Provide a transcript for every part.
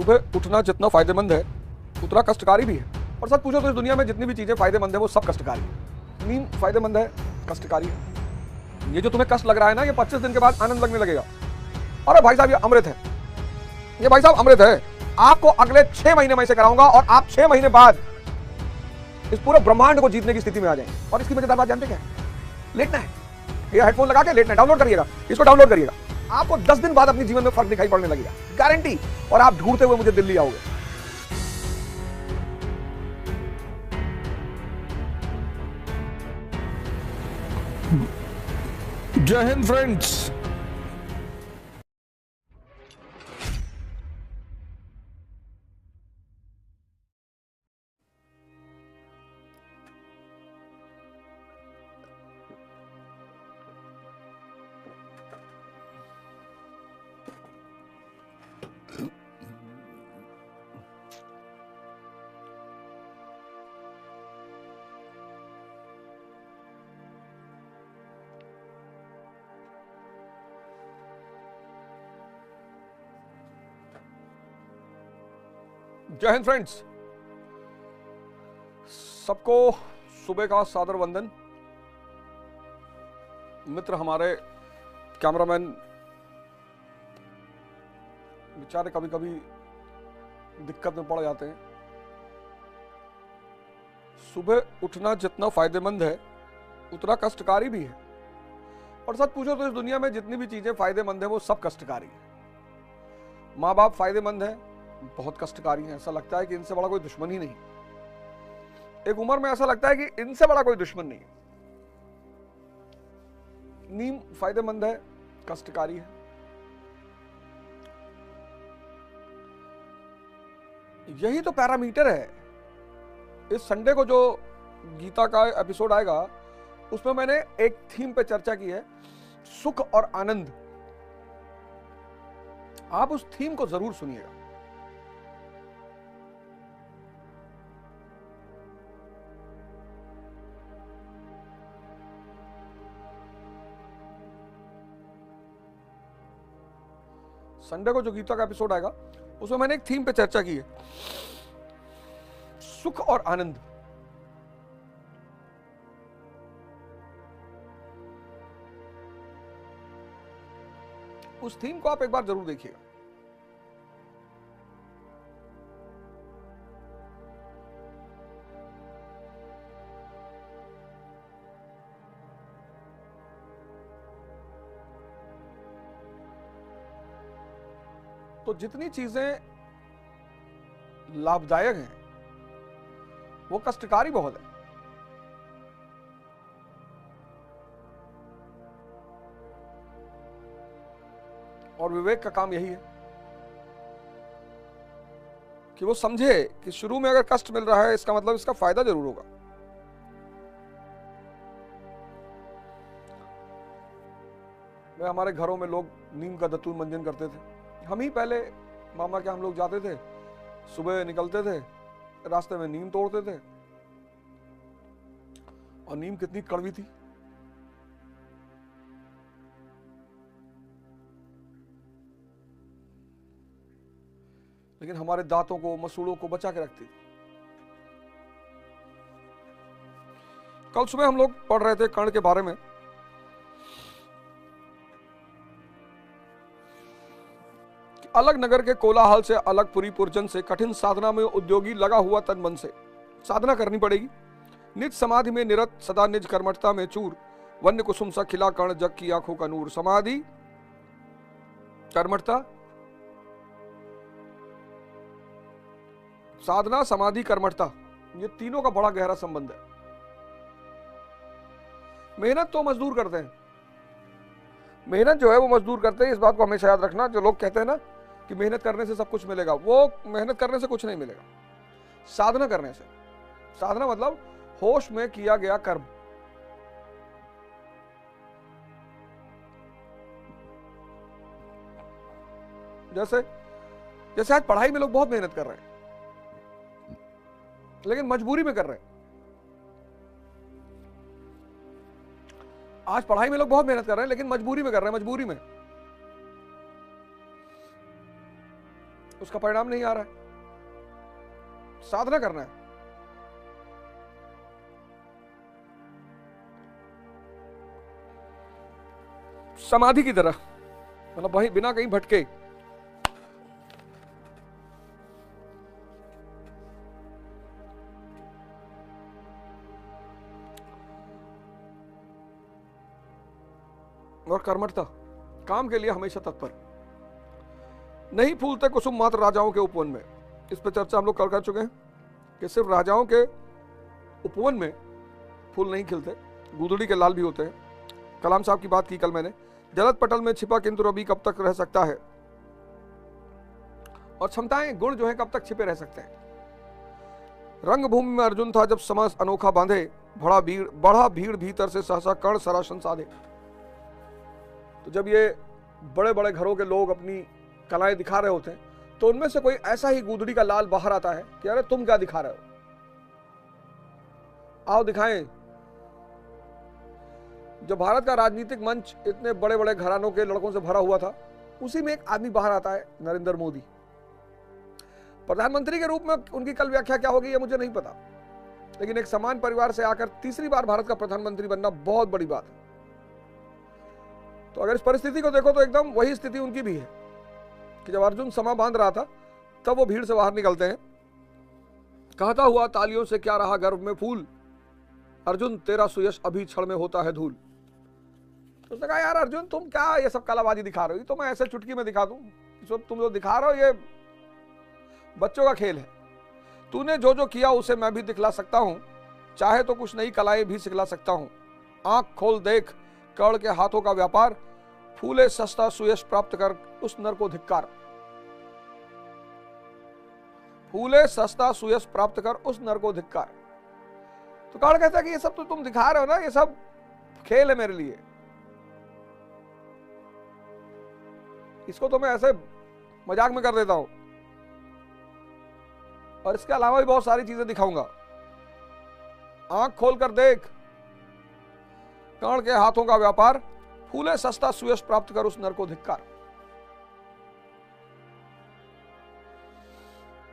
सुबह उठना जितना फायदेमंद है उतना कष्टकारी भी है। और सच पूछो तो इस दुनिया में जितनी भी चीजें फायदेमंद है वो सब कष्टकारी है। नींद फायदेमंद है, कष्टकारी है। ये जो तुम्हें कष्ट लग रहा है ना, ये 25 दिन के बाद आनंद लगने लगेगा। अरे भाई साहब ये अमृत है, ये भाई साहब अमृत है। आपको अगले 6 महीने में से कराऊंगा और आप 6 महीने बाद इस पूरे ब्रह्मांड को जीतने की स्थिति में आ जाएंगे। और इसकी मजेदार बात जानते क्या है? लेटना है, ये हेडफोन लगा के लेटना है। डाउनलोड करिएगा, इसको डाउनलोड करिएगा, आपको 10 दिन बाद अपने जीवन में फर्क दिखाई पड़ने लगेगा, गारंटी। और आप ढूंढते हुए मुझे दिल्ली आओगे। जय हिंद फ्रेंड्स। जय हिंद फ्रेंड्स, सबको सुबह का सादर वंदन। मित्र हमारे कैमरामैन बेचारे कभी कभी दिक्कत में पड़ जाते हैं। सुबह उठना जितना फायदेमंद है उतना कष्टकारी भी है। और सच पूछो तो इस दुनिया में जितनी भी चीजें फायदेमंद है वो सब कष्टकारी है। माँ बाप फायदेमंद है, बहुत कष्टकारी है। ऐसा लगता है कि इनसे बड़ा कोई दुश्मन ही नहीं। एक उम्र में ऐसा लगता है कि इनसे बड़ा कोई दुश्मन नहीं। नींद फायदेमंद है, कष्टकारी है। यही तो पैरामीटर है। इस संडे को जो गीता का एपिसोड आएगा उसमें मैंने एक थीम पे चर्चा की है, सुख और आनंद। आप उस थीम को जरूर सुनिएगा। संडे को जो गीता का एपिसोड आएगा उसमें मैंने एक थीम पे चर्चा की है, सुख और आनंद। उस थीम को आप एक बार जरूर देखिएगा। तो जितनी चीजें लाभदायक हैं वो कष्टकारी बहुत है। और विवेक का काम यही है कि वो समझे कि शुरू में अगर कष्ट मिल रहा है इसका मतलब इसका फायदा जरूर होगा। मैं हमारे घरों में लोग नीम का दतूर मंजन करते थे। हम ही पहले मामा के हम लोग जाते थे, सुबह निकलते थे, रास्ते में नीम तोड़ते थे। और नीम कितनी कड़वी थी। लेकिन हमारे दांतों को, मसूड़ों को बचा के रखती थी। कल सुबह हम लोग पढ़ रहे थे कर्ण के बारे में। अलग नगर के कोलाहल से, अलग पुरी पुरजन से, कठिन साधना में उद्योगी लगा हुआ तन मन से। साधना करनी पड़ेगी। निज समाधि में निरत, सदा निज कर्मठता में चूर, वन्य कुसुम सा खिला कर्ण, जग की आंखों का नूर। समाधि, कर्मठता, साधना, समाधि, कर्मठता, ये तीनों का बड़ा गहरा संबंध है। मेहनत तो मजदूर करते हैं। मेहनत जो है वो मजदूर करते हैं। इस बात को हमेशा याद रखना। जो लोग कहते हैं ना कि मेहनत करने से सब कुछ मिलेगा, वो मेहनत करने से कुछ नहीं मिलेगा। साधना करने से। साधना मतलब होश में किया गया कर्म। जैसे जैसे आज पढ़ाई में लोग बहुत मेहनत कर रहे हैं लेकिन मजबूरी में कर रहे हैं। आज पढ़ाई में लोग बहुत मेहनत कर रहे हैं लेकिन मजबूरी में कर रहे हैं। मजबूरी में उसका परिणाम नहीं आ रहा है। साधना करना है। समाधि की तरह, मतलब वही बिना कहीं भटके। और कर्मठता, काम के लिए हमेशा तत्पर। नहीं फूलते कुसुम मात्र राजाओं के उपवन में। इस पर चर्चा हम लोग कर चुके हैं कि सिर्फ राजाओं के उपवन में फूल नहीं खिलते, गुदड़ी के लाल भी होते हैं। कलाम साहब की बात की कल मैंने, जलद पटल में छिपा किंतु रवि कब तक रह सकता है। और क्षमताएं, गुण जो है कब तक छिपे रह सकते हैं। रंगभूमि में अर्जुन था जब समास अनोखा बांधे, बढ़ा भीड़ भीतर से सहसा कर्ण सरासन साधे। तो जब ये बड़े बड़े घरों के लोग अपनी कलाएं दिखा रहे होते हैं, तो उनमें से कोई ऐसा ही गुदड़ी का लाल बाहर आता है कि अरे तुम क्या दिखा रहे हो, आओ दिखाएं। जब भारत का राजनीतिक मंच इतने बड़े बड़े घरानों के लड़कों से भरा हुआ था, उसी में एक आदमी बाहर आता है, नरेंद्र मोदी। प्रधानमंत्री के रूप में उनकी कल व्याख्या क्या होगी ये मुझे नहीं पता, लेकिन एक समान परिवार से आकर तीसरी बार भारत का प्रधानमंत्री बनना बहुत बड़ी बात है। तो अगर इस परिस्थिति को देखो तो एकदम वही स्थिति उनकी भी है कि जब अर्जुन समा बांध रहा था तब वो भीड़ से बाहर निकलते हैं। कहता हुआ तालियों से क्या रहा गर्भ में फूल, अर्जुन तेरा सुयश अभी क्षण में होता है धूल। तो उसने कहा यार अर्जुन तुम क्या ये सब कलाबाजी दिखा रहे हो, तो मैं ऐसे चुटकी में दिखा दूं, तुम जो दिखा रहे हो ये बच्चों का खेल है। तूने जो जो किया उसे मैं भी दिखला सकता हूं, चाहे तो कुछ नई कलाएं भी सिखला सकता हूं। आंख खोल देख कर्ण के हाथों का व्यापार, फूले सस्ता सुयश प्राप्त कर उस नर को धिक्कार। फूले सस्ता सुयश प्राप्त कर उस नर को धिक्कार। तो कर्ण कहता है कि ये सब तो तुम दिखा रहे हो ना, ये सब खेल है मेरे लिए, इसको तो मैं ऐसे मजाक में कर देता हूं, और इसके अलावा भी बहुत सारी चीजें दिखाऊंगा। आंख खोल कर देख कर्ण के हाथों का व्यापार, फूले सस्ता सुयश प्राप्त कर उस नर को धिक्कार।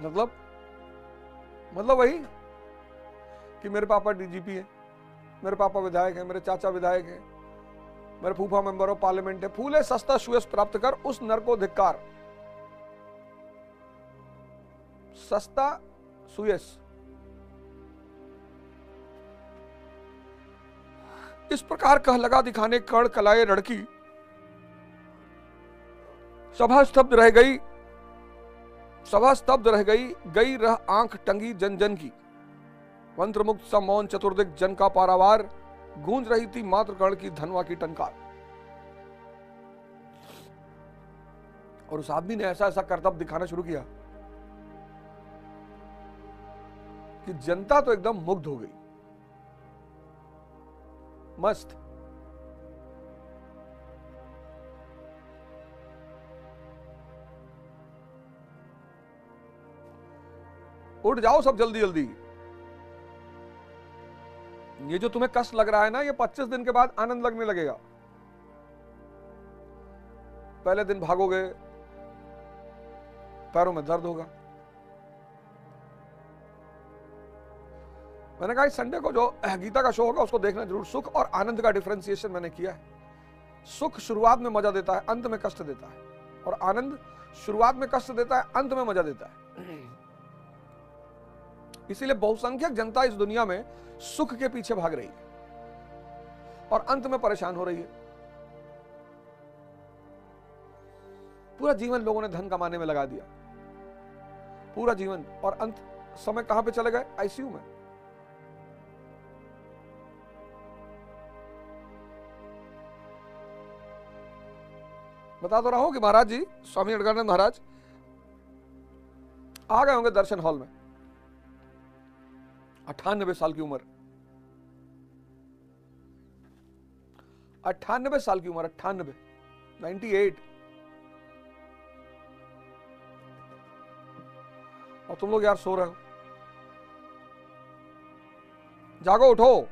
मतलब वही कि मेरे पापा डीजीपी है, मेरे पापा विधायक है, मेरे चाचा विधायक है, मेरे फूफा मेंबर ऑफ पार्लियामेंट है। फूले सस्ता सुयश प्राप्त कर उस नर को धिक्कार। सस्ता सुयश, इस प्रकार कह लगा दिखाने कर्ण कलाए लड़की। सभा स्तब्ध रह गई, सभा स्तब्ध रह गई रह आंख टंगी जन जन की। मंत्र मुक्त सा मौन चतुर्दिक जन का पारावार, गूंज रही थी मात्र कर्ण की धनवा की टंकार। और उस आदमी ने ऐसा ऐसा करतब दिखाना शुरू किया कि जनता तो एकदम मुग्ध हो गई, मस्त। उठ जाओ सब जल्दी जल्दी, ये जो तुम्हें कष्ट लग रहा है ना, ये 25 दिन के बाद आनंद लगने लगेगा। पहले दिन भागोगे, पैरों में दर्द होगा। मैंने कहा इस संडे को जो गीता का शो होगा उसको देखना जरूर। सुख और आनंद का डिफरेंशिएशन मैंने किया है। सुख शुरुआत में मजा देता है, अंत में कष्ट देता है, और आनंद शुरुआत में कष्ट देता है, अंत में मजा देता है। इसीलिए बहुसंख्यक जनता इस दुनिया में सुख के पीछे भाग रही है और अंत में परेशान हो रही है। पूरा जीवन लोगों ने धन कमाने में लगा दिया, पूरा जीवन, और अंत समय कहां पे चले गए? आईसीयू में। बता तो रहा हूं कि महाराज जी, स्वामी अड़गानंद महाराज आ गए होंगे दर्शन हॉल में, 98 साल की उम्र, 98 साल की उम्र, 98, और तुम लोग यार सो रहे हो। जागो, उठो।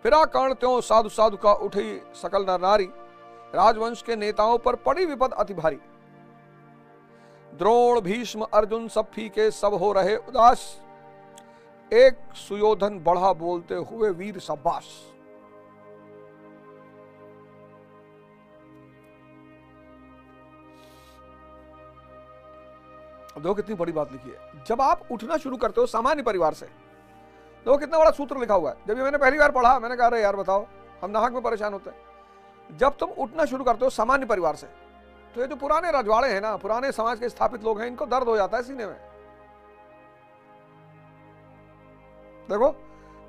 फिरा कर्ण त्यों साधु साधु का उठी सकल नर नारी, राजवंश के नेताओं पर पड़ी विपद अति भारी। द्रोण भीष्म अर्जुन सब फीके सब हो रहे उदास, एक सुयोधन बढ़ा बोलते हुए वीर शाबाश। देखो कितनी बड़ी बात लिखी है। जब आप उठना शुरू करते हो सामान्य परिवार से, देखो कितना बड़ा सूत्र लिखा हुआ है। जब ये मैंने पहली बार पढ़ा, मैंने कहा अरे यार बताओ, हम नाहक में परेशान होते हैं। जब तुम उठना शुरू करते हो सामान्य परिवार से, तो ये जो पुराने रजवाड़े हैं ना, पुराने समाज के स्थापित लोग हैं, इनको दर्द हो जाता है सीने में। देखो,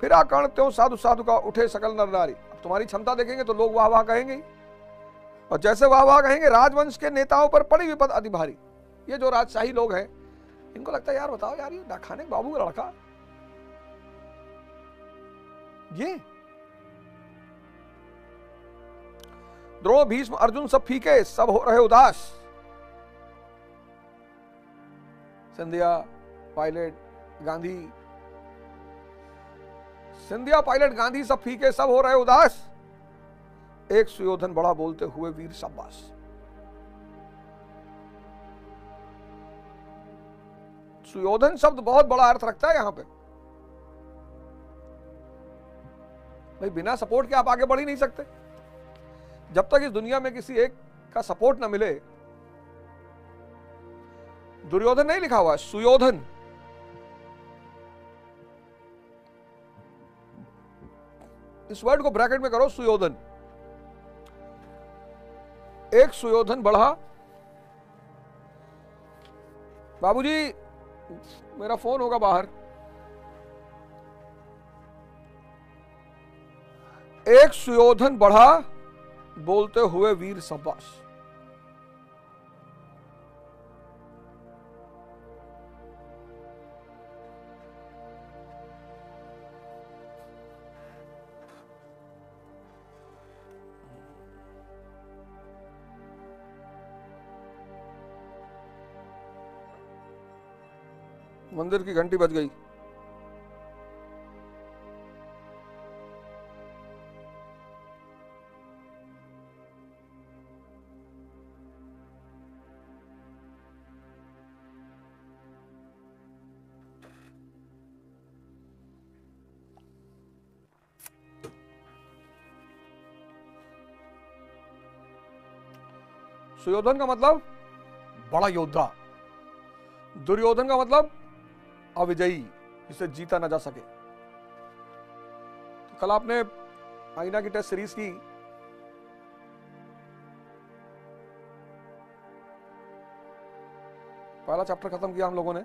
फिर आकर्ण त्यों साधु साधु का उठे सकल नर नारी। अब तुम्हारी क्षमता देखेंगे तो लोग वाह वाह कहेंगे ही, और जैसे वाह वाह कहेंगे राजवंश के नेताओं पर पड़ी विपद अति भारी। ये जो राजशाही लोग हैं, इनको लगता है यार बताओ यार, ये डाखाने बाबू का लड़का, ये द्रोण भीष्म अर्जुन सब फीके सब हो रहे उदास, सिंधिया पायलट गांधी, सिंधिया पायलट गांधी सब फीके सब हो रहे उदास, एक सुयोधन बड़ा बोलते हुए वीर शाबाश। सुयोधन शब्द बहुत बड़ा अर्थ रखता है यहां पे। भाई बिना सपोर्ट के आप आगे बढ़ ही नहीं सकते। जब तक इस दुनिया में किसी एक का सपोर्ट ना मिले, दुर्योधन नहीं लिखा हुआ है, सुयोधन। इस वर्ड को ब्रैकेट में करो, सुयोधन। एक सुयोधन बढ़ा। बाबूजी मेरा फोन होगा बाहर। एक सुयोधन बढ़ा बोलते हुए वीर शाबाश। मंदिर की घंटी बज गई। सुयोधन का मतलब बड़ा योद्धा, दुर्योधन का मतलब अविजयी, जिसे जीता ना जा सके। तो कल आपने आईना की टेस्ट सीरीज की, पहला चैप्टर खत्म किया हम लोगों ने।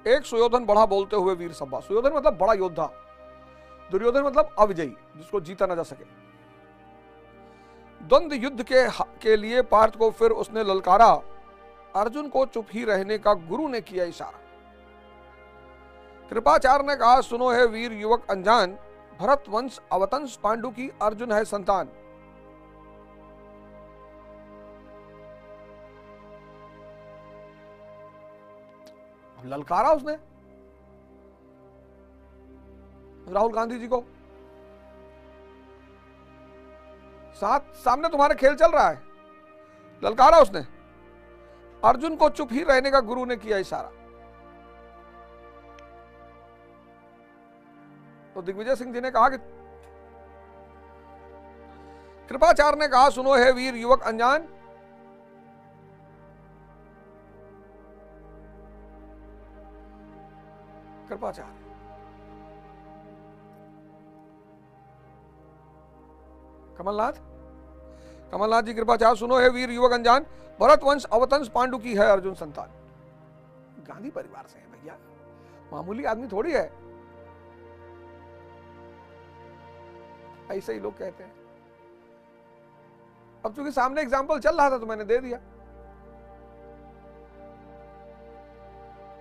एक सुयोधन बढ़ा बोलते हुए वीर शाबाश। सुयोधन मतलब बड़ा योद्धा, दुर्योधन मतलब अविजयी, जिसको जीता ना जा सके। द्वंद्व युद्ध के लिए पार्थ को फिर उसने ललकारा, अर्जुन को चुप ही रहने का गुरु ने किया इशारा। कृपाचार्य ने कहा सुनो है वीर युवक अनजान, भरत वंश अवतंस पांडु की अर्जुन है संतान। ललकारा उसने राहुल गांधी जी को, सामने तुम्हारे खेल चल रहा है, ललकारा उसने। अर्जुन को चुप ही रहने का गुरु ने किया इशारा। तो दिग्विजय सिंह जी ने कहा कि कृपाचार्य ने कहा सुनो है वीर युवक अनजान, कृपाचार्य कमलनाथ जी कृपाचार्य सुनो है वीर युवक अनजान, भरत वंश अवतंस पांडु की है अर्जुन संतान। गांधी परिवार से है भैया, मामूली आदमी थोड़ी है। ऐसे ही लोग कहते हैं। अब चूंकि सामने एग्जाम्पल चल रहा था तो मैंने दे दिया।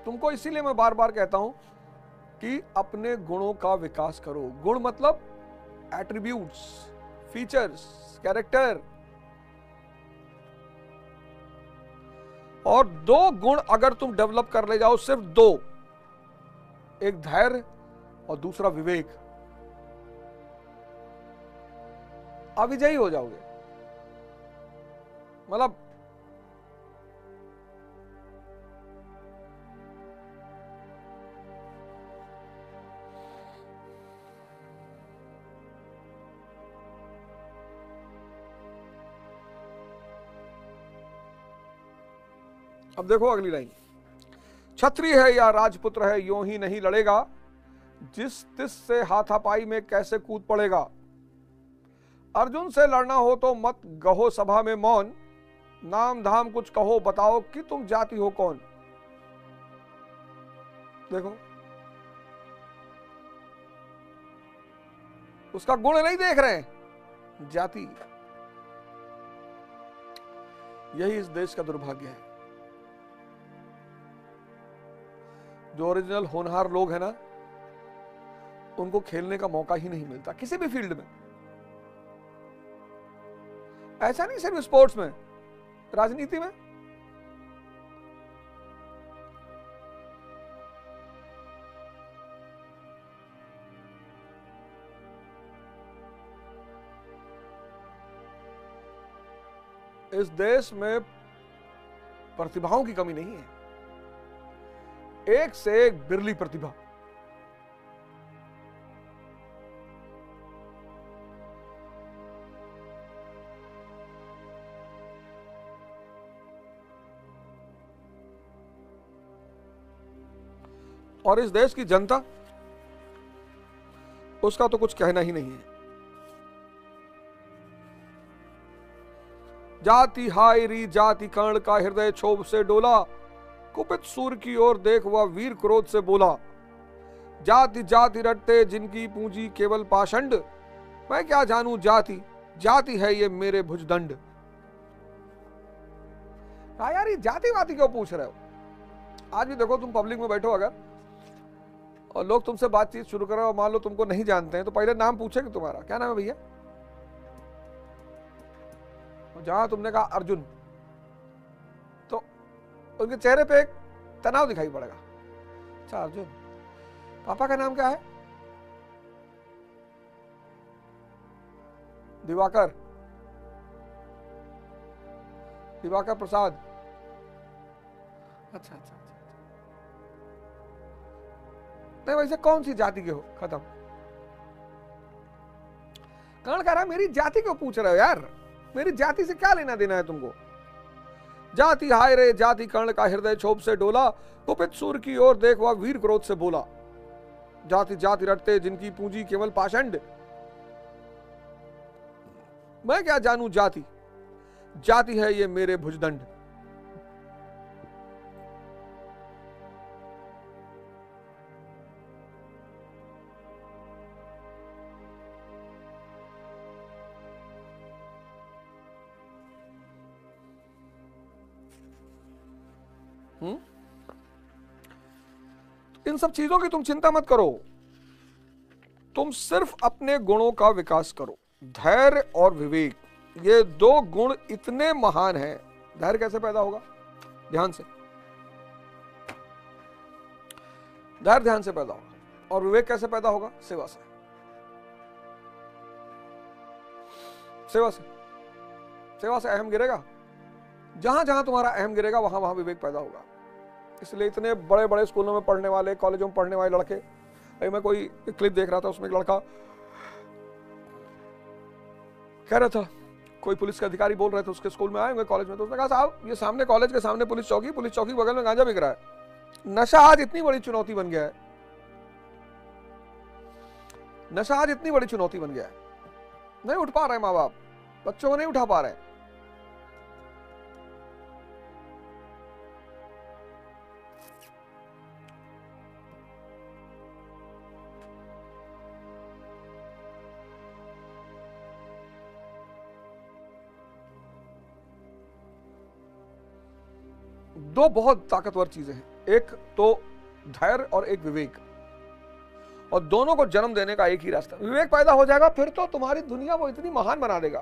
तुमको इसीलिए मैं बार बार कहता हूं कि अपने गुणों का विकास करो। गुण मतलब एट्रीब्यूट्स, फीचर्स, कैरेक्टर। और 2 गुण अगर तुम डेवलप कर ले जाओ, सिर्फ 2, एक धैर्य और दूसरा विवेक, अविजयी हो जाओगे। मतलब अब देखो अगली लाइन, क्षत्रिय है या राजपुत्र है यूं ही नहीं लड़ेगा, जिस तिस से हाथापाई में कैसे कूद पड़ेगा। अर्जुन से लड़ना हो तो मत गहो सभा में मौन, नाम धाम कुछ कहो बताओ कि तुम जाति हो कौन। देखो उसका गुण नहीं देख रहे हैं, जाति। यही इस देश का दुर्भाग्य है। जो ओरिजिनल होनहार लोग हैं ना, उनको खेलने का मौका ही नहीं मिलता किसी भी फील्ड में। ऐसा नहीं सिर्फ स्पोर्ट्स में, राजनीति में। इस देश में प्रतिभाओं की कमी नहीं है, एक से एक बिरली प्रतिभा। और इस देश की जनता, उसका तो कुछ कहना ही नहीं है। जाति हाय री जाति कर्ण का हृदय क्षोभ से डोला, कुपित सूर की ओर देख वह वीर क्रोध से बोला। जाति जाति रटते जिनकी पूंजी केवल पाषंड, मैं क्या जानूं जाति, जाति है ये मेरे भुजदंड। हाँ यार, ये जाति वाति क्यों पूछ रहे हो? आज भी देखो, तुम पब्लिक में बैठो अगर और लोग तुमसे बातचीत शुरू करें और मान लो तुमको नहीं जानते हैं, तो पहले नाम पूछेंगे तुम्हारा, क्या नाम है भैया? जहां तुमने कहा अर्जुन, तो उनके चेहरे पे एक तनाव दिखाई पड़ेगा। अच्छा अर्जुन, पापा का नाम क्या है? दिवाकर, दिवाकर प्रसाद। अच्छा अच्छा, नहीं वैसे कौन सी जाति के हो? खत्म। कर्ण कह रहा है मेरी जाति क्यों पूछ रहे हो यार? मेरी जाति से क्या लेना देना है तुमको? जाति हाय रे जाति कर्ण का हृदय क्षोभ से डोला, कुपित सूर की ओर देख वह वीर क्रोध से बोला। जाति जाति रटते जिनकी पूंजी केवल पाषंड, मैं क्या जानूं जाति, जाति है ये मेरे भुजदंड। इन सब चीजों की तुम चिंता मत करो, तुम सिर्फ अपने गुणों का विकास करो। धैर्य और विवेक, ये दो गुण इतने महान हैं। धैर्य कैसे पैदा होगा? ध्यान से। धैर्य ध्यान से पैदा होगा। और विवेक कैसे पैदा होगा? सेवा से। सेवा से, सेवा से अहम गिरेगा। जहां जहां तुम्हारा अहम गिरेगा वहां वहां विवेक पैदा होगा। इसलिए इतने बड़े बड़े स्कूलों में पढ़ने वाले, कॉलेजों में पढ़ने वाले लड़के, अभी मैं कोई क्लिप देख रहा था, उसमें एक लड़का कह रहा था, कोई पुलिस के अधिकारी बोल रहे थे उसके स्कूल में आए होंगे कॉलेज में, तो उसने कहा साहब ये सामने कॉलेज के सामने पुलिस चौकी के बगल में गांजा बिक रहा है। नशा आज इतनी बड़ी चुनौती बन गया है, नशा आज इतनी बड़ी चुनौती बन गया है, नहीं उठ पा रहे माँ बाप, बच्चों को नहीं उठा पा रहे। दो बहुत ताकतवर चीजें हैं, एक तो धैर्य और एक विवेक, और दोनों को जन्म देने का एक ही रास्ता। विवेक पैदा हो जाएगा फिर तो तुम्हारी दुनिया वो इतनी महान बना देगा।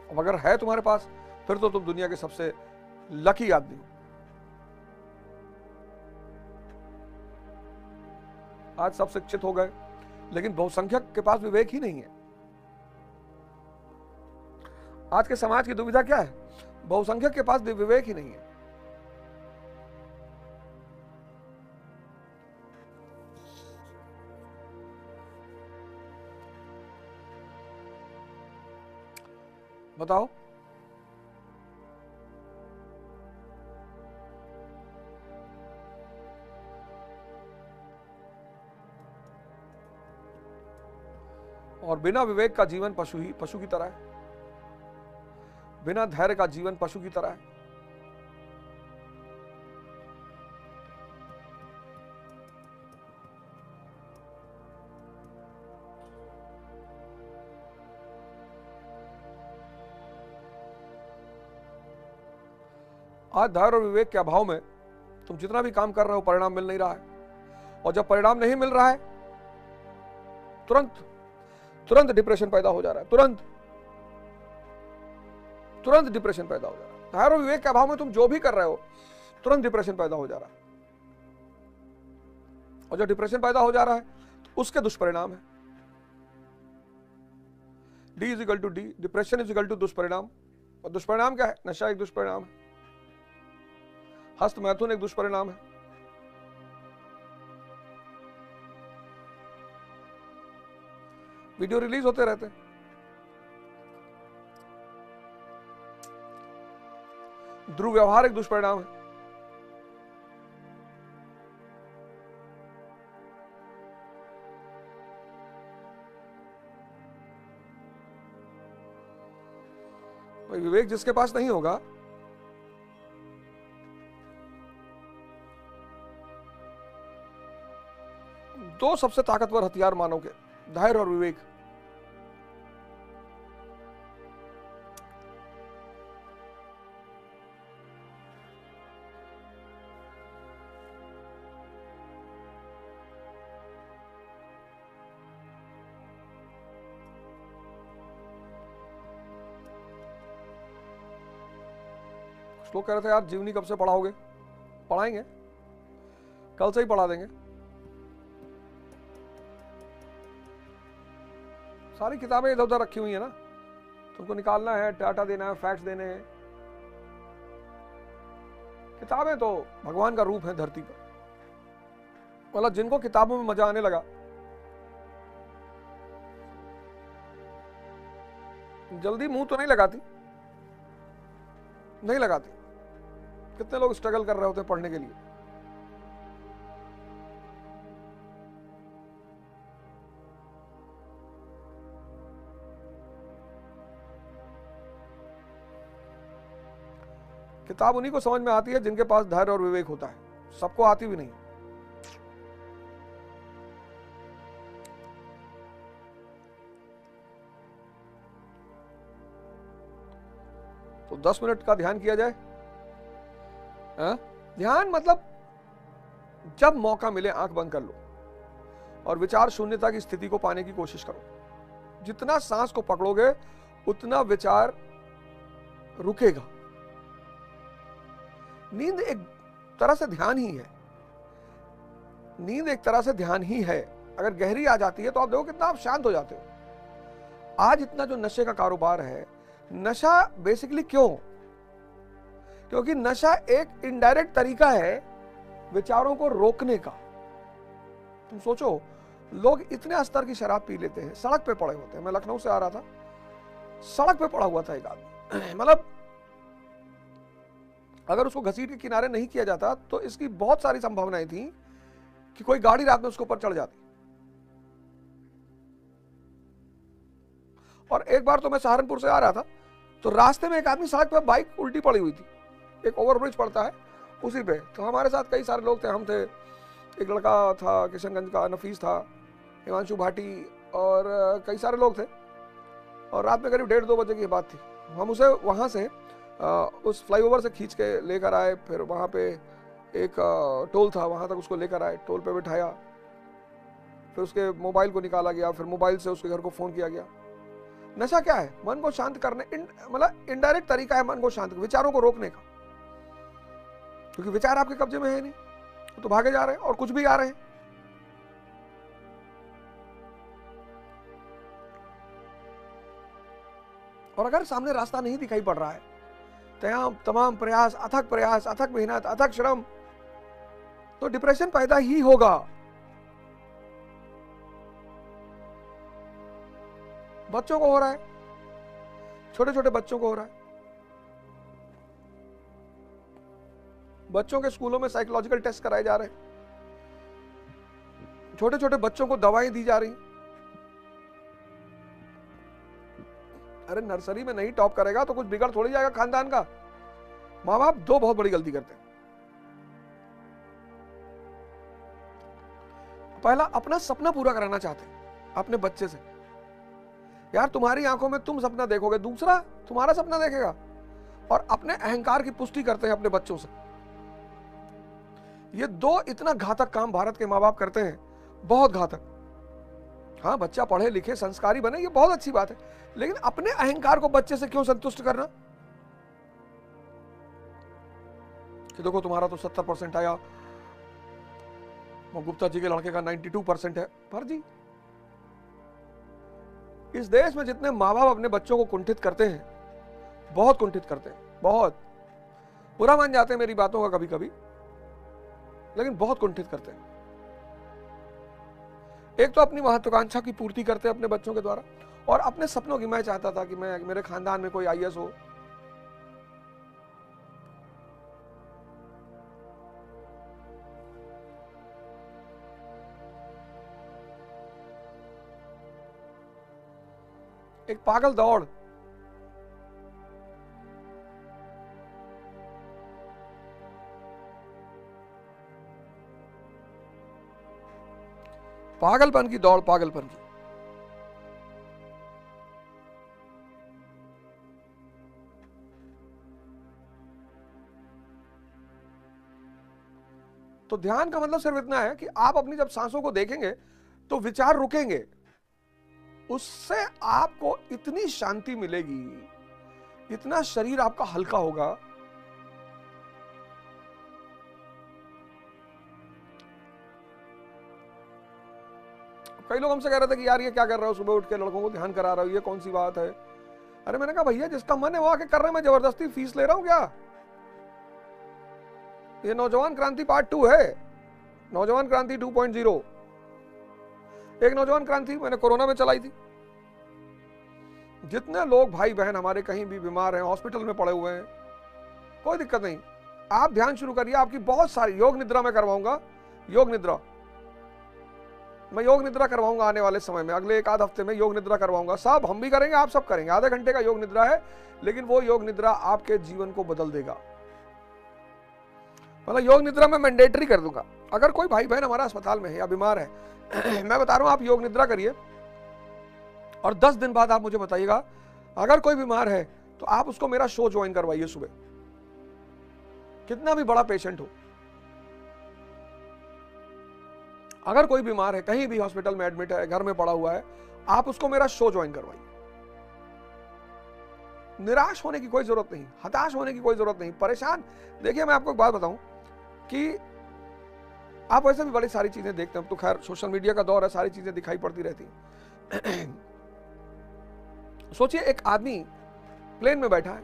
अब अगर है तुम्हारे पास, फिर तो तुम दुनिया के सबसे लकी आदमी हो। आज सब शिक्षित हो गए, लेकिन बहुसंख्यक के पास विवेक ही नहीं है। आज के समाज की दुविधा क्या है? बहुसंख्यक के पास विवेक ही नहीं है। बताओ, और बिना विवेक का जीवन पशु की तरह है। बिना धैर्य का जीवन पशु की तरह है। आज धैर्य और विवेक के अभाव में तुम जितना भी काम कर रहे हो परिणाम मिल नहीं रहा है, और जब परिणाम नहीं मिल रहा है तुरंत डिप्रेशन पैदा हो जा रहा है। तुरंत डिप्रेशन पैदा हो जा रहा है। धैर्य और विवेक के अभाव में तुम जो भी कर रहे हो तुरंत डिप्रेशन पैदा हो जा रहा है, और जब डिप्रेशन पैदा हो जा रहा है तो उसके दुष्परिणाम है। D is equal to d, depression is equal to दुष्परिणाम। और दुष्परिणाम क्या है? नशा एक दुष्परिणाम है, हस्त मैथुन एक दुष्परिणाम है, वीडियो रिलीज होते रहते हैं, दुर्व्यवहार एक दुष्परिणाम है, भाई विवेक जिसके पास नहीं होगा दो सबसे ताकतवर हथियार मानव के, धैर्य और विवेक। कुछ लोग कह रहे थे यार जीवनी कब से पढ़ाओगे? पढ़ाएंगे, कल से ही पढ़ा देंगे। सारी किताबें इधर उधर रखी हुई है ना, तुमको निकालना है, डाटा देना है, फैक्ट्स देने हैं। किताबें तो भगवान का रूप है धरती पर। मतलब जिनको किताबों में मजा आने लगा, जल्दी मुंह तो नहीं लगाती। कितने लोग स्ट्रगल कर रहे होते पढ़ने के लिए। किताब उन्हीं को समझ में आती है जिनके पास धैर्य और विवेक होता है, सबको आती भी नहीं। तो 10 मिनट का ध्यान किया जाए। ध्यान मतलब जब मौका मिले आंख बंद कर लो और विचार शून्यता की स्थिति को पाने की कोशिश करो। जितना सांस को पकड़ोगे उतना विचार रुकेगा। नींद एक तरह से ध्यान ही है। अगर गहरी आ जाती है तो आप देखो कितना आप शांत हो जाते हो। आज इतना जो नशे का कारोबार है, नशा बेसिकली क्यों? क्योंकि नशा एक इनडायरेक्ट तरीका है विचारों को रोकने का। तुम सोचो, लोग इतने स्तर की शराब पी लेते हैं, सड़क पे पड़े होते हैं। मैं लखनऊ से आ रहा था, सड़क पे पड़ा हुआ था एक आदमी। मतलब अगर उसको घसीट के किनारे नहीं किया जाता तो इसकी बहुत सारी संभावनाएं थी कि कोई गाड़ी रात में उसके ऊपर चढ़ जाती। और एक बार तो मैं सहारनपुर से आ रहा था, तो रास्ते में एक आदमी सड़क पर बाइक उल्टी पड़ी हुई थी। एक ओवरब्रिज पड़ता है उसी पे। तो हमारे साथ कई सारे लोग थे। हम थे, एक लड़का था किशनगंज का, नफीस था, हिमांशु भाटी और कई सारे लोग थे। और रात में करीब 1:30-2 बजे की बात थी। हम उसे वहाँ से उस फ्लाईओवर से खींच के लेकर आए। फिर वहाँ पे एक टोल था, वहाँ तक उसको लेकर आए, टोल पे बिठाया। फिर उसके मोबाइल को निकाला गया, फिर मोबाइल से उसके घर को फ़ोन किया गया। नशा क्या है? मन को शांत करने, मतलब इनडायरेक्ट तरीका है मन को शांत, विचारों को रोकने का। क्योंकि विचार आपके कब्जे में है नहीं, तो भागे जा रहे हैं और कुछ भी आ रहे हैं। और अगर सामने रास्ता नहीं दिखाई पड़ रहा है, तमाम प्रयास, अथक मेहनत, अथक श्रम, तो डिप्रेशन पैदा ही होगा। बच्चों को हो रहा है, छोटे छोटे बच्चों को हो रहा है। बच्चों के स्कूलों में साइकोलॉजिकल टेस्ट कराए जा रहे हैं, छोटे छोटे बच्चों को दवाएं दी जा रही। अरे नर्सरी में नहीं टॉप करेगा तो कुछ बिगड़ थोड़ी जाएगा खानदान का। माँ बाप दो बहुत बड़ी गलती करते हैं। पहला, अपना सपना पूरा कराना चाहते हैं अपने बच्चे से। यार तुम्हारी आंखों में तुम सपना देखोगे, दूसरा तुम्हारा सपना देखेगा, और अपने अहंकार की पुष्टि करते हैं अपने बच्चों से। ये दो इतना घातक काम भारत के माँ बाप करते हैं, बहुत घातक। हाँ, बच्चा पढ़े लिखे संस्कारी बने, ये बहुत अच्छी बात है, लेकिन अपने अहंकार को बच्चे से क्यों संतुष्ट करना कि देखो तुम्हारा तो 70% आया, वो गुप्ता जी के लड़के का 92% है। फर्जी। इस देश में जितने माँ बाप अपने बच्चों को कुंठित करते हैं, बहुत कुंठित करते हैं, बहुत बुरा मान जाते हैं मेरी बातों का कभी कभी, लेकिन बहुत कुंठित करते हैं। एक तो अपनी महत्वाकांक्षा की पूर्ति करते हैं अपने बच्चों के द्वारा, और अपने सपनों की, मैं चाहता था कि मैं मेरे खानदान में कोई आईएएस हो, एक पागल दौड़। पागलपन की दौड़, पागलपन की। तो ध्यान का मतलब सिर्फ इतना है कि आप अपनी जब सांसों को देखेंगे तो विचार रुकेंगे, उससे आपको इतनी शांति मिलेगी, इतना शरीर आपका हल्का होगा। कई लोग हमसे कह रहे थे कि यार ये क्या कर रहे हो, सुबह उठ के लड़कों को ध्यान करा रहे हो, ये कौन सी बात है। अरे मैंने कहा भैया जिसका मन है वो आके कर रहे हैं, मैं जबरदस्ती फीस ले रहा हूं क्या? ये नौजवान क्रांति पार्ट 2 है, नौजवान क्रांति 2.0। एक नौजवान क्रांति मैंने कोरोना में चलाई थी। जितने लोग भाई बहन हमारे कहीं भी बीमार हैं, हॉस्पिटल में पड़े हुए हैं, कोई दिक्कत नहीं, आप ध्यान शुरू करिए। आपकी बहुत सारी योग निद्रा मैं करवाऊंगा, योग निद्रा मैं योग निद्रा करवाऊंगा आने वाले समय में, अगले 1 आध हफ्ते में योग निद्रा करवाऊंगा। सब हम भी करेंगे, आप सब करेंगे। आधे घंटे का योग निद्रा है, लेकिन वो योग निद्रा आपके जीवन को बदल देगा। मतलब योग निद्रा में मैंडेटरी कर दूंगा। अगर कोई भाई बहन हमारा अस्पताल में है या बीमार है, मैं बता रहा हूं आप योग निद्रा करिए, और 10 दिन बाद आप मुझे बताइएगा। अगर कोई बीमार है तो आप उसको मेरा शो ज्वाइन करवाइए सुबह, कितना भी बड़ा पेशेंट हो। अगर कोई बीमार है, कहीं भी हॉस्पिटल में एडमिट है, घर में पड़ा हुआ है, आप उसको मेरा शो ज्वाइन करवाइए। निराश होने की कोई जरूरत नहीं, हताश होने की कोई जरूरत नहीं, परेशान। देखिए मैं आपको एक बात बताऊं कि आप वैसे भी बड़ी सारी चीजें देखते हैं, अब तो खैर सोशल मीडिया का दौर है, सारी चीजें दिखाई पड़ती रहती हैं। सोचिए एक आदमी प्लेन में बैठा है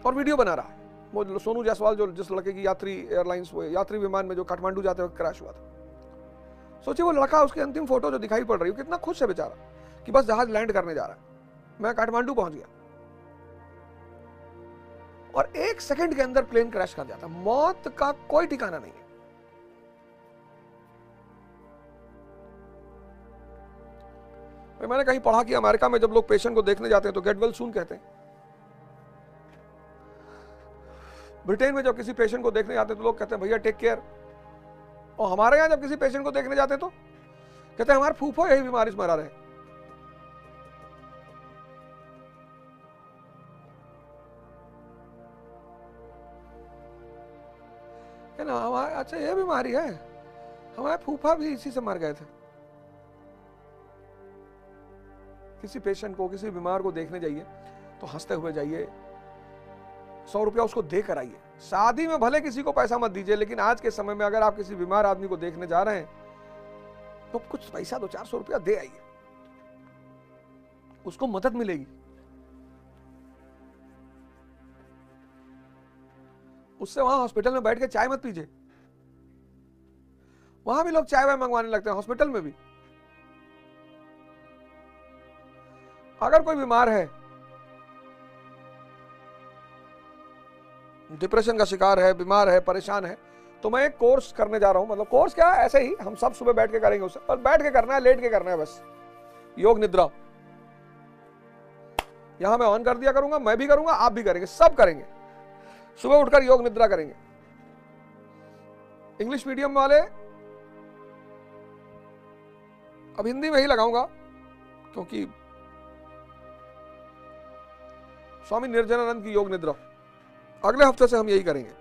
और वीडियो बना रहा है। वो सोनू जायसवाल जो जिस लड़के की यात्री एयरलाइंस यात्री विमान में जो काठमांडू जाते वक्त क्रैश हुआ था, सोचिए वो लड़का, उसकी अंतिम फोटो जो दिखाई पड़ रही है, कितना खुश है बेचारा कि बस जहाज लैंड करने जा रहा है, मैं काठमांडू पहुंच गया। और 1 सेकंड के अंदर प्लेन क्रैश कर जाता। मौत का कोई ठिकाना नहीं है। मैंने कहीं पढ़ा कि अमेरिका में जब लोग पेशेंट को देखने जाते हैं तो गेट वेल सून कहते हैं। ब्रिटेन में जब किसी पेशेंट को देखने जाते हैं तो लोग कहते हैं भैया टेक केयर। और हमारे यहां जब किसी पेशेंट को देखने जाते हैं तो कहते हैं हमारे फूफो यही बीमारी से मरा रहे। ना हमारे, अच्छा ये बीमारी है, हमारे फूफा भी इसी से मर गए थे। किसी पेशेंट को, किसी बीमार को देखने जाइए तो हंसते हुए जाइए, 100 रुपया उसको दे कर आइए। शादी में भले किसी को पैसा मत दीजिए, लेकिन आज के समय में अगर आप किसी बीमार आदमी को देखने जा रहे हैं तो कुछ पैसा 200-400 रुपया दे आइए, उसको मदद मिलेगी। उससे वहां हॉस्पिटल में बैठ के चाय मत पीजिए। वहां भी लोग चाय वाय मंगवाने लगते हैं, हॉस्पिटल में भी। अगर कोई बीमार है, डिप्रेशन का शिकार है, बीमार है, परेशान है, तो मैं एक कोर्स करने जा रहा हूं। मतलब कोर्स क्या है, ऐसे ही हम सब सुबह बैठ के करेंगे उसे, और बैठ के करना है, लेट के करना है बस। योग निद्रा यहां मैं ऑन कर दिया करूंगा, मैं भी करूंगा, आप भी करेंगे, सब करेंगे। सुबह उठकर योग निद्रा करेंगे। इंग्लिश मीडियम वाले अब हिंदी में ही लगाऊंगा, क्योंकि स्वामी निर्जनानंद की योग निद्रा अगले हफ्ते से हम यही करेंगे।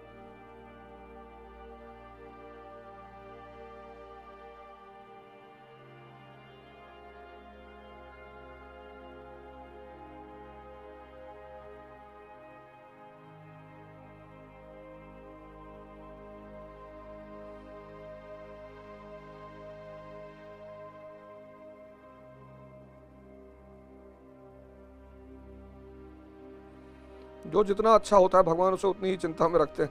जो जितना अच्छा होता है भगवान उसे उतनी ही चिंता में रखते हैं।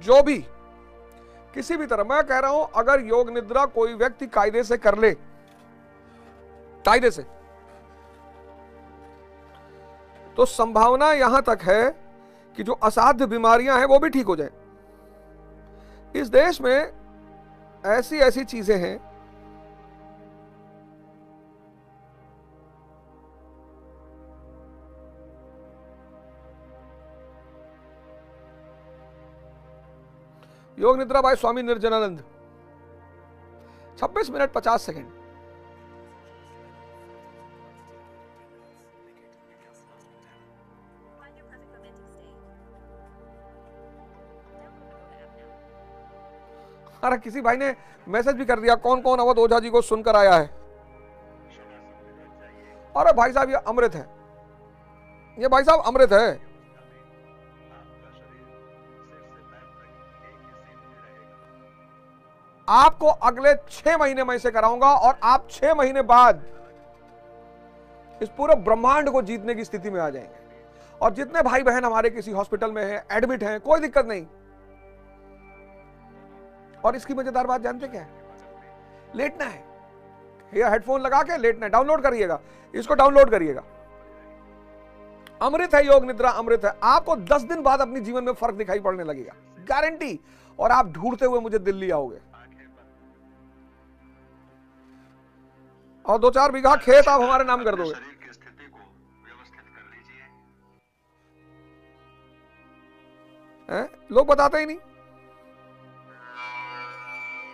जो भी किसी भी तरह, मैं कह रहा हूं, अगर योग निद्रा कोई व्यक्ति कायदे से कर ले, कायदे से, तो संभावना यहां तक है कि जो असाध्य बीमारियां हैं वो भी ठीक हो जाए। इस देश में ऐसी ऐसी चीजें हैं योग निद्रा बाय स्वामी निर्जनानंद, 26 मिनट 50 सेकेंड। अरे किसी भाई ने मैसेज भी कर दिया, कौन कौन अवध ओझा जी को सुनकर आया है। अरे भाई साहब ये अमृत है, ये भाई साहब अमृत है। आपको अगले 6 महीने मैं इसे कराऊंगा, और आप 6 महीने बाद इस पूरे ब्रह्मांड को जीतने की स्थिति में आ जाएंगे। और जितने भाई बहन हमारे किसी हॉस्पिटल में हैं, एडमिट हैं, कोई दिक्कत नहीं। और इसकी मजेदार बात जानते क्या है, लेटना है, ये हेडफोन लगा के लेटना है। डाउनलोड करिएगा, इसको डाउनलोड करिएगा। अमृत है योग निद्रा, अमृत है। आपको 10 दिन बाद अपने जीवन में फर्क दिखाई पड़ने लगेगा, गारंटी। और आप ढूंढते हुए मुझे दिल्ली आओगे, और 2-4 बीघा खेत आप हमारे नाम कर दोगे। शरीर की स्थिति को व्यवस्थित कर लीजिए। लोग बताते ही नहीं।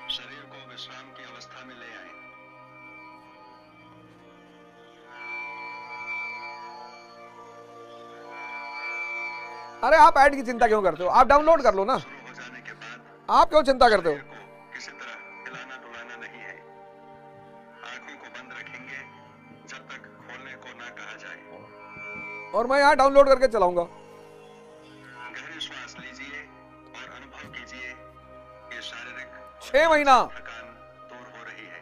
शरीर को विश्राम की अवस्था में ले आए। अरे आप ऐड की चिंता क्यों करते हो, आप डाउनलोड कर लो ना। शुरू हो जाने के बाद आप क्यों चिंता करते हो। शरीर को किसी तरह हिलाना डुलाना नहीं है। आंखों को बंद रखेंगे जब तक खोलने को ना कहा जाए। और मैं यहाँ डाउनलोड करके चलाऊंगा। गहरी श्वास लीजिए और अनुभव कीजिए कि शारीरिक 6 महीना थकान दूर हो रही है।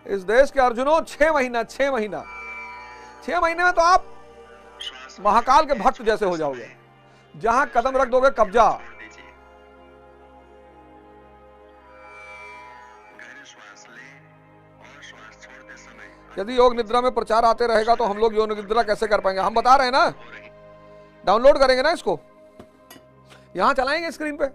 इस देश के अर्जुनों, 6 महीना 6 महीना 6 महीने में तो आप श्वास महाकाल के भक्त जैसे हो जाओगे। जहां कदम रख दोगे कब्जा। छोड़ दीजिए। गहरी श्वास लें और श्वास छोड़ते समय यदि योग निद्रा में प्रचार आते रहेगा तो हम लोग योग निद्रा कैसे कर पाएंगे। हम बता रहे हैं ना, हो रही। डाउनलोड करेंगे ना इसको, यहां चलाएंगे स्क्रीन पे।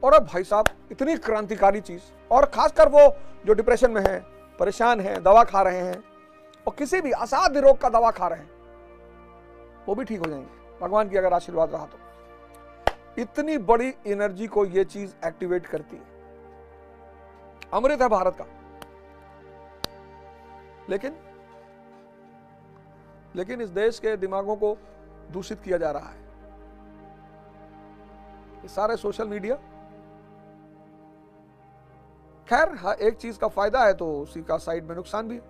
और अब भाई साहब इतनी क्रांतिकारी चीज, और खासकर वो जो डिप्रेशन में है, परेशान है, दवा खा रहे हैं, और किसी भी असाध्य रोग का दवा खा रहे हैं, वो भी ठीक हो जाएंगे भगवान की अगर आशीर्वाद रहा तो। इतनी बड़ी एनर्जी को ये चीज एक्टिवेट करती है। अमृत है भारत का। लेकिन इस देश के दिमागों को दूषित किया जा रहा है। ये सारे सोशल मीडिया, खैर हाँ, एक चीज का फायदा है तो उसी का साइड में नुकसान भी है।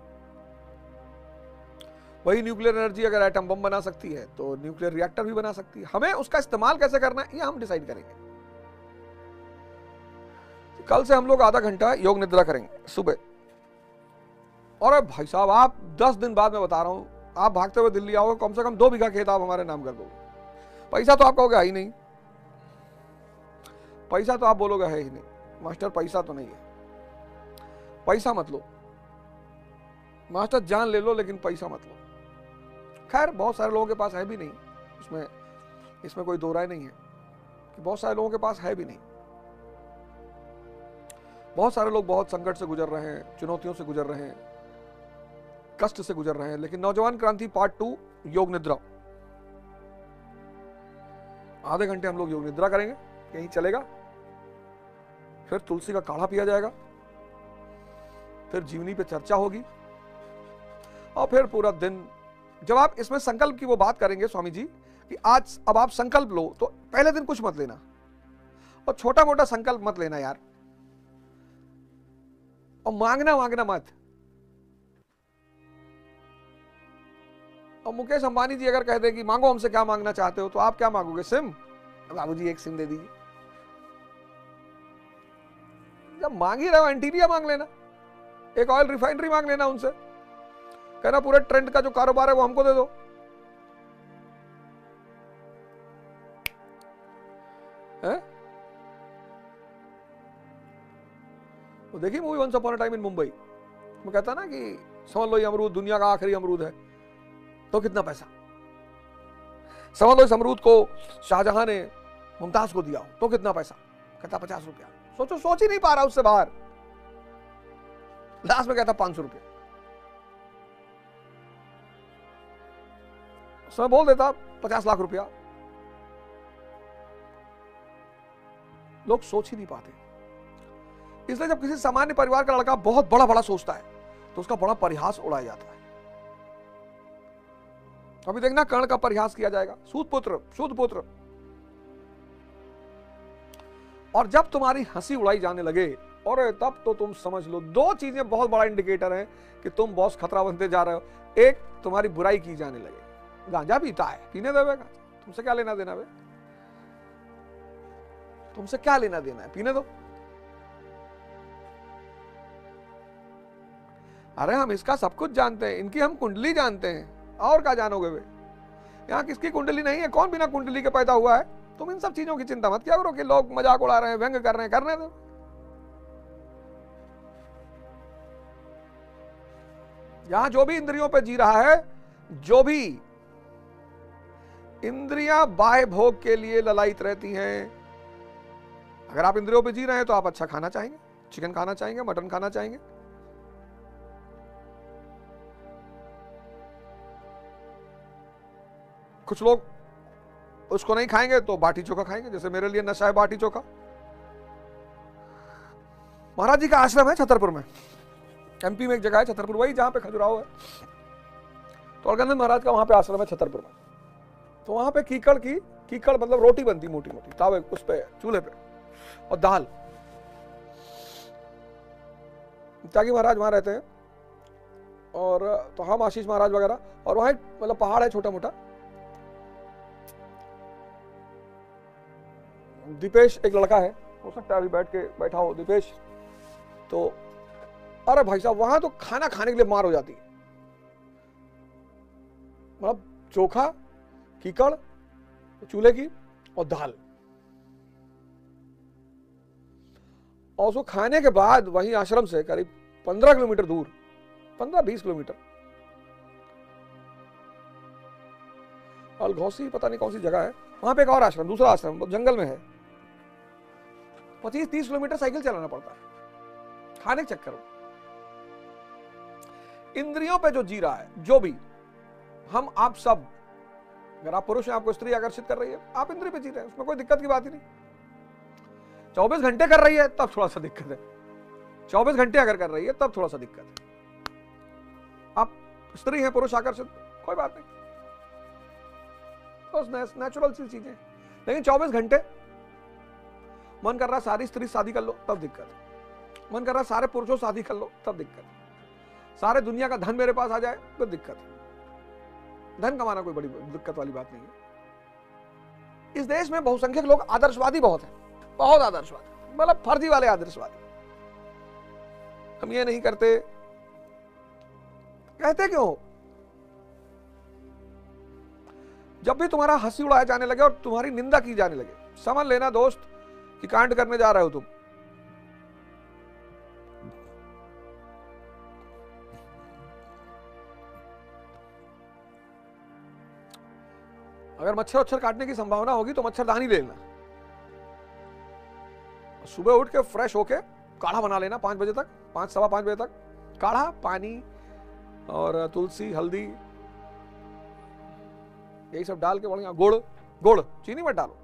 वही न्यूक्लियर एनर्जी अगर एटम बम बना सकती है तो न्यूक्लियर रिएक्टर भी बना सकती है। हमें उसका इस्तेमाल कैसे करना है ये हम डिसाइड करेंगे। कल से हम लोग आधा घंटा योग निद्रा करेंगे सुबह। और भाई साहब आप 10 दिन बाद मैं बता रहा हूं, आप भागते हुए दिल्ली आओगे, कम से कम 2 बीघा खेत आप हमारे नाम कर दोगे। पैसा तो आप कहोगे है ही नहीं, पैसा तो आप बोलोगे है ही नहीं, मास्टर पैसा तो नहीं है, पैसा मत लो मास्टर, जान ले लो लेकिन पैसा मत लो। खैर बहुत सारे लोगों के पास है भी नहीं, इसमें कोई दो राय नहीं है कि बहुत सारे लोगों के पास है भी नहीं। बहुत सारे लोग बहुत संकट से गुजर रहे हैं, चुनौतियों से गुजर रहे हैं, कष्ट से गुजर रहे हैं। लेकिन नौजवान क्रांति पार्ट 2 योग निद्रा, आधे घंटे हम लोग योग निद्रा करेंगे, यही चलेगा। फिर तुलसी का काढ़ा पिया जाएगा, फिर जीवनी पे चर्चा होगी, और फिर पूरा दिन जब आप इसमें संकल्प की वो बात करेंगे स्वामी जी कि आज अब आप संकल्प लो, तो पहले दिन कुछ मत लेना और छोटा मोटा संकल्प मत लेना यार, और मांगना मत। और मुकेश अंबानी जी अगर कह दे कि मांगो हमसे क्या मांगना चाहते हो, तो आप क्या मांगोगे? सिम? बाबूजी एक सिम दे दीजिए। जब मांग ही रहे हो एंटीरिया मांग लेना, एक ऑयल रिफाइनरी मांग लेना उनसे, कहना पूरे ट्रेंड का जो कारोबार है वो हमको दे दो। तो देखिए movie once upon a time in Mumbai में कहता ना कि समझ लो ये अमरूद दुनिया का आखिरी अमरूद है, तो कितना पैसा? समझ लो इस अमरूद को शाहजहां ने मुमताज को दिया हो, तो कितना पैसा? कहता 50 रुपया। सोचो, सोच ही नहीं पा रहा उससे बाहर। लास्ट में कहता 500 रुपया। उसमें बोल देता 50 लाख रुपया। लोग सोच ही नहीं पाते। इसलिए जब किसी सामान्य परिवार का लड़का बहुत बड़ा बड़ा सोचता है तो उसका बड़ा परिहास उड़ाया जाता है। अभी देखना कर्ण का परिहास किया जाएगा, सूत पुत्र, शुद्ध पुत्र। और जब तुम्हारी हंसी उड़ाई जाने लगे, और तब तो तुम समझ लो 2 चीजें बहुत बड़ा इंडिकेटर है कि तुम बॉस खतरा बनते जा रहे हो। एक, तुम्हारी बुराई की जाने लगे। गांजा पीता है, पीने दे गांजा, तुमसे क्या लेना देना बे? तुमसे क्या लेना देना है, पीने दो। अरे हम इसका सब कुछ जानते हैं, इनकी हम कुंडली जानते हैं, और क्या जानोगे वे? यहाँ किसकी कुंडली नहीं है, कौन बिना कुंडली के पैदा हुआ है? तुम इन सब चीजों की चिंता मत किया करो कि लोग मजाक उड़ा रहे हैं, व्यंग कर रहे हैं, करने दो। यहां जो भी इंद्रियों पे जी रहा है, जो भी इंद्रियां बाह्य भोग के लिए ललायित रहती हैं, अगर आप इंद्रियों पे जी रहे हैं तो आप अच्छा खाना चाहेंगे, चिकन खाना चाहेंगे, मटन खाना चाहेंगे। कुछ लोग उसको नहीं खाएंगे तो बाटी चोखा खाएंगे, जैसे मेरे लिए नशा है बाटी चोखा। महाराज जी का आश्रम है छतरपुर में, एमपी में एक जगह है छतरपुर, वही जहां पे खजुराहो है, तो अलगनंद महाराज का वहां पे आश्रम है छतरपुर में। तो वहां पे कीकड़ मतलब रोटी बनती मोटी मोटी तावे उस पे चूल्हे पे, और दाल। त्यागी महाराज वहां रहते हैं, और तो हम आशीष महाराज वगैरह, और वहां मतलब पहाड़ है छोटा मोटा। दीपेश एक लड़का है, हो सकता है अभी बैठा हो दीपेश। तो अरे भाई साहब वहां तो खाना खाने के लिए मार हो जाती है, मतलब चोखा, कीकड़, चूल्हे की, और दाल। और उसको खाने के बाद वहीं आश्रम से करीब 15 किलोमीटर दूर, 15-20 किलोमीटर, अलघौसी पता नहीं कौन सी जगह है, वहां पे एक और आश्रम, दूसरा आश्रम जंगल में है। 25-30 किलोमीटर साइकिल चलाना पड़ता है खाने के चक्कर में। इंद्रियों पे जो जी रहा है, जो भी हम आप सब, अगर आप पुरुष हैं आपको स्त्री आकर्षित कर रही है, आप इंद्रिय पे जी रहे हैं, उसमें कोई दिक्कत की बात ही नहीं। 24 घंटे कर रही है तब थोड़ा सा दिक्कत है, 24 घंटे अगर कर रही है तब थोड़ा सा दिक्कत है। आप स्त्री हैं, पुरुष आकर्षित, कोई बात नहीं, तो नेचुरल सी चीजें। लेकिन 24 घंटे मन कर रहा सारी स्त्री शादी कर लो तब दिक्कत है, मन कर रहा सारे पुरुषों शादी कर लो तब दिक्कत है, सारे दुनिया का धन मेरे पास आ जाए तो दिक्कत है। धन कमाना कोई बड़ी दिक्कत वाली बात नहीं है। इस देश में बहुसंख्यक लोग आदर्शवादी बहुत हैं, बहुत आदर्शवादी, मतलब फर्जी वाले आदर्शवादी। हम ये नहीं करते, कहते क्यों हो? जब भी तुम्हारा हंसी उड़ाया जाने लगे और तुम्हारी निंदा की जाने लगे, समझ लेना दोस्त कि कांड करने जा रहे हो तुम। अगर मच्छर वच्छर काटने की संभावना होगी तो मच्छरदानी ले लेना। सुबह उठ के फ्रेश होके काढ़ा बना लेना 5 बजे तक, 5 सवा 5 बजे तक। काढ़ा, पानी और तुलसी, हल्दी, यही सब डाल के बढ़िया, गुड़, चीनी मत डालो,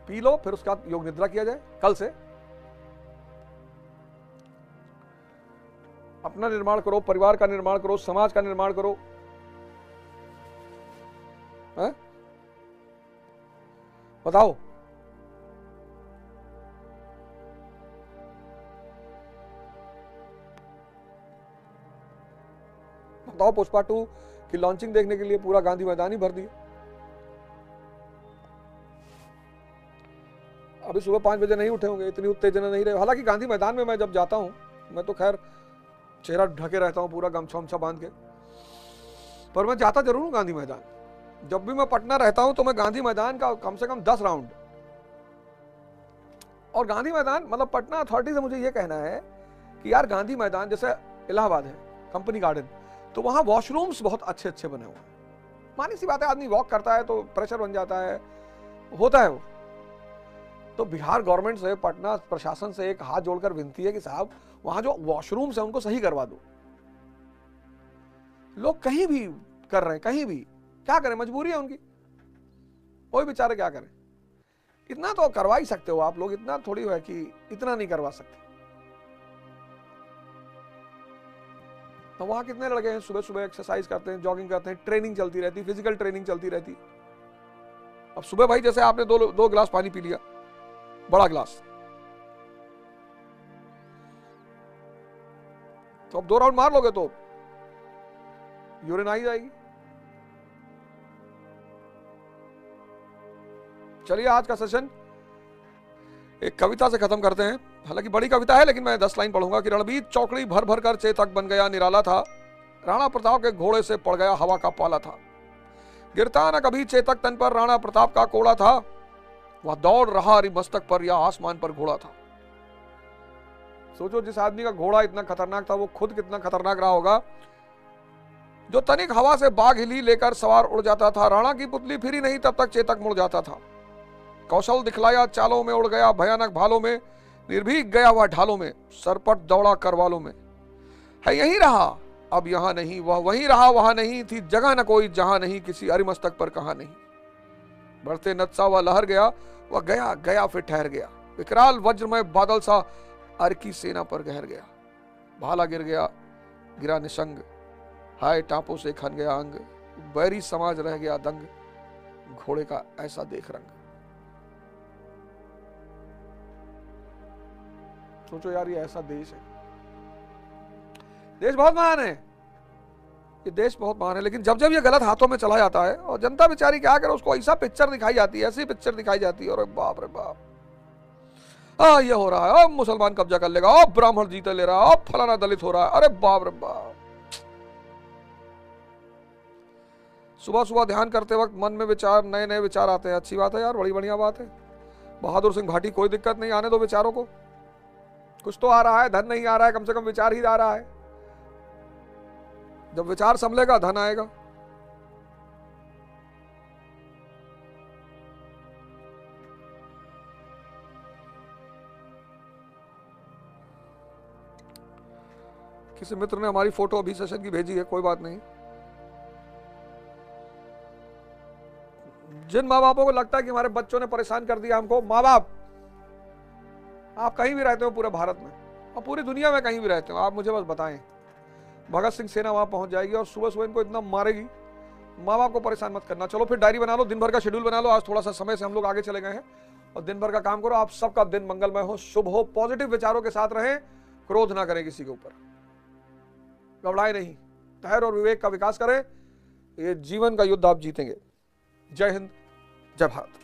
पी लो। फिर उसके बाद योग निद्रा किया जाए। कल से अपना निर्माण करो, परिवार का निर्माण करो, समाज का निर्माण करो। है? बताओ। बताओ, पुष्पा 2 की लॉन्चिंग देखने के लिए पूरा गांधी मैदान ही भर दिया। अभी सुबह 5 बजे नहीं उठे होंगे, इतनी उत्तेजना नहीं रहे। हालांकि गांधी मैदान में मैं जब जाता हूं, मैं तो खैर चेहरा ढके रहता हूं पूरा गमछा वमछा बांध के, पर मैं जाता जरूर हूं गांधी मैदान। जब भी मैं पटना रहता हूं तो मैं गांधी मैदान का कम से कम 10 राउंड। और गांधी मैदान मतलब पटना अथॉरिटी से मुझे यह कहना है कि यार गांधी मैदान जैसे इलाहाबाद है, कंपनी गार्डन, तो वहां वॉशरूम्स बहुत अच्छे अच्छे बने हुए हैं। मानी सी बात है, आदमी वॉक करता है तो प्रेशर बन जाता है, होता है वो। तो बिहार गवर्नमेंट से, पटना प्रशासन से एक हाथ जोड़कर विनती है कि साहब वहां जो वॉशरूम्स है उनको सही करवा दो। लोग कहीं भी कर रहे हैं, कहीं भी, क्या करें, मजबूरी है उनकी, कोई बेचारे क्या करें। इतना तो करवा ही सकते हो आप लोग, इतना थोड़ी है कि इतना नहीं करवा सकते। तो वहां कितने लड़के हैं सुबह सुबह एक्सरसाइज करते हैं, जॉगिंग करते हैं, ट्रेनिंग चलती रहती, फिजिकल ट्रेनिंग चलती रहती। अब सुबह भाई जैसे आपने दो गिलास पानी पी लिया, बड़ा गिलास, तो अब 2 राउंड मार लोगे तो यूरिन आ ही जाएगी। चलिए आज का सेशन एक कविता से खत्म करते हैं। हालांकि बड़ी कविता है लेकिन मैं 10 लाइन पढ़ूंगा कि रणबीर चौकड़ी भर भर कर चेतक बन गया निराला था, राणा प्रताप के घोड़े से पड़ गया हवा का पाला था, गिरता न कभी चेतक तन पर राणा प्रताप का कोड़ा था, वह दौड़ रहा हरि मस्तक पर या आसमान पर घोड़ा था। सोचो जिस आदमी का घोड़ा इतना खतरनाक था वो खुद कितना खतरनाक रहा होगा। जो तनिक हवा से बाघ हिली लेकर सवार उड़ जाता था, राणा की पुतली फिरी नहीं तब तक चेतक मुड़ जाता था, कौशल दिखलाया चालों में उड़ गया भयानक भालों में, निर्भीक गया वह ढालों में, सरपट दौड़ा करवालों में, है यहीं रहा अब यहां नहीं, वह वहीं रहा वहां नहीं, थी जगह न कोई जहां नहीं, किसी अरिमस्तक पर कहां नहीं, बढ़ते नत्सा वह लहर गया, वह गया गया फिर ठहर गया, विकराल वज्रमय बादल सा अर की सेना पर गहर गया, भाला गिर गया गिरा निशंग, हाय टापों से खन गया अंग, बैरी समाज रह गया दंग, घोड़े का ऐसा देख रंग। सोचो यार ये ऐसा देश है, देश बहुत महान है, ये देश बहुत महान है, लेकिन जब जब ये गलत हाथों में चला जाता है और जनता बेचारी क्या करे, उसको ऐसा पिक्चर दिखाई जाती है, ऐसी पिक्चर दिखाई जाती है, और बाप रे बाप, ये हो रहा है, अब मुसलमान कब्जा कर लेगा, अब ब्राह्मण जीते ले रहा है, अब फलाना दलित हो रहा है, अरे बाप रे बाप। सुबह सुबह ध्यान करते वक्त मन में विचार, नए नए विचार आते हैं, अच्छी बात है यार, बड़ी बढ़िया बात है। बहादुर सिंह भाटी, कोई दिक्कत नहीं, आने दो विचारों को, कुछ तो आ रहा है, धन नहीं आ रहा है, कम से कम विचार ही आ रहा है, जब विचार संभलेगा धन आएगा। किसी मित्र ने हमारी फोटो अभी सेशन की भेजी है, कोई बात नहीं। जिन माँ बापों को लगता है कि हमारे बच्चों ने परेशान कर दिया हमको, माँ बाप आप कहीं भी रहते हो पूरे भारत में और पूरी दुनिया में कहीं भी रहते हो, आप मुझे बस बताएं, भगत सिंह सेना वहां पहुंच जाएगी और सुबह सुबह इनको इतना मारेगी, माँ बाप को परेशान मत करना। चलो फिर डायरी बना लो, दिन भर का शेड्यूल बना लो, आज थोड़ा सा समय से हम लोग आगे चले गए हैं, और दिन भर का काम करो। आप सबका दिन मंगलमय हो, शुभ हो, पॉजिटिव विचारों के साथ रहें, क्रोध ना करें किसी के ऊपर, घबराए नहीं, धैर्य और विवेक का विकास करें, ये जीवन का युद्ध आप जीतेंगे। जय हिंद, जय भारत।